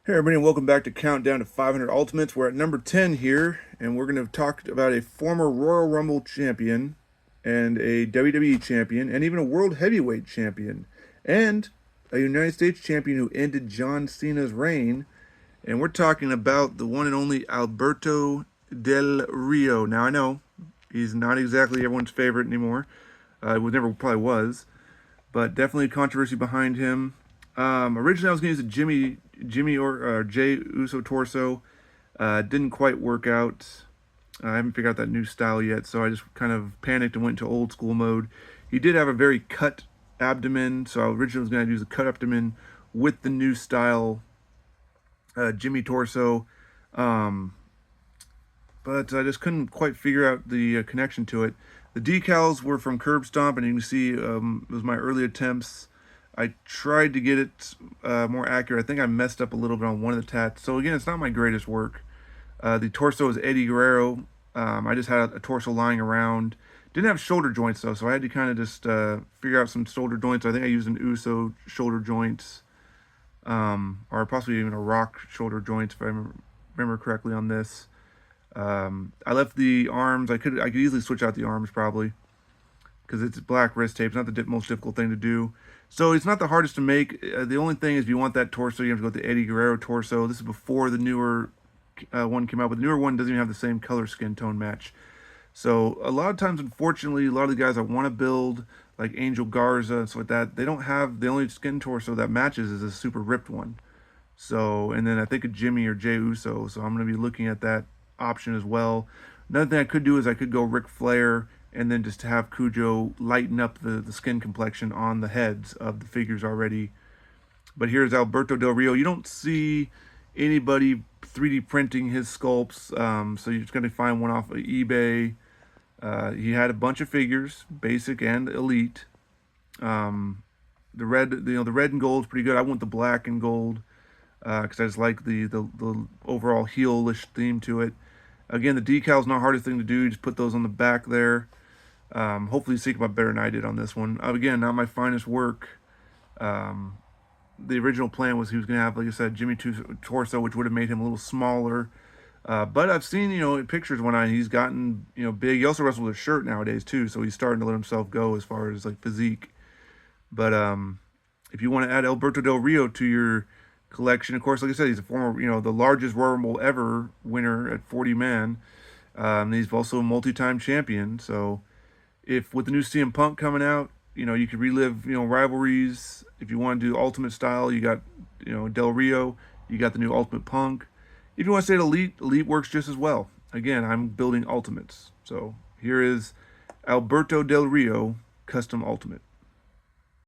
Hey everybody, and welcome back to Countdown to 500 Ultimates. We're at number 10 here, and we're going to talk about a former Royal Rumble champion, and a WWE champion, and even a World Heavyweight champion, and a United States champion who ended John Cena's reign. And we're talking about the one and only Alberto Del Rio. Now, I know he's not exactly everyone's favorite anymore. It was never probably was, but definitely controversy behind him. Originally, I was going to use a Jimmy or Jay Uso torso. Didn't quite work out. I haven't figured out that new style yet, so I just kind of panicked and went into old school mode. He did have a very cut abdomen, so I originally was going to use a cut abdomen with the new style Jimmy torso, um, but I just couldn't quite figure out the connection to it. The decals were from Curb Stomp, and you can see it was my early attempts. I tried to get it more accurate. I think I messed up a little bit on one of the tats. So again, it's not my greatest work. The torso is Eddie Guerrero. I just had a torso lying around. Didn't have shoulder joints though, so I had to kind of just figure out some shoulder joints. I think I used an Uso shoulder joints, or possibly even a Rock shoulder joints if I remember correctly on this. I left the arms. I could easily switch out the arms probably because it's black wrist tape. It's not the most difficult thing to do. So it's not the hardest to make. The only thing is if you want that torso, you have to go with the Eddie Guerrero torso. This is before the newer one came out, but the newer one doesn't even have the same color skin tone match. So a lot of times, unfortunately, a lot of the guys I want to build, like Angel Garza and stuff like that, they don't have, the only skin torso that matches is a super ripped one. So, and then I think a Jimmy or Jey Uso. So I'm going to be looking at that option as well. Another thing I could do is I could go Ric Flair and then just have Cujo lighten up the skin complexion on the heads of the figures already. But here's Alberto Del Rio. You don't see anybody 3D printing his sculpts, so you're just going to find one off of eBay. He had a bunch of figures, basic and elite. The red, the red and gold is pretty good. I want the black and gold because I just like the overall heelish theme to it. Again, the decal's not the hardest thing to do. You just put those on the back there. Hopefully you think about better than I did on this one. Again, not my finest work. The original plan was he was going to have, like I said, Jimmy torso, which would have made him a little smaller. But I've seen, pictures when he's gotten, big. He also wrestles with a shirt nowadays too, so he's starting to let himself go as far as like physique. But if you want to add Alberto Del Rio to your collection, of course, like I said, he's a former, the largest Royal Rumble ever winner at 40 man. He's also a multi-time champion. So if with the new CM Punk coming out, you could relive, rivalries. If you want to do Ultimate style, you got, Del Rio. You got the new Ultimate Punk. If you want to say Elite, Elite works just as well. Again, I'm building Ultimates. So here is Alberto Del Rio Custom Ultimate.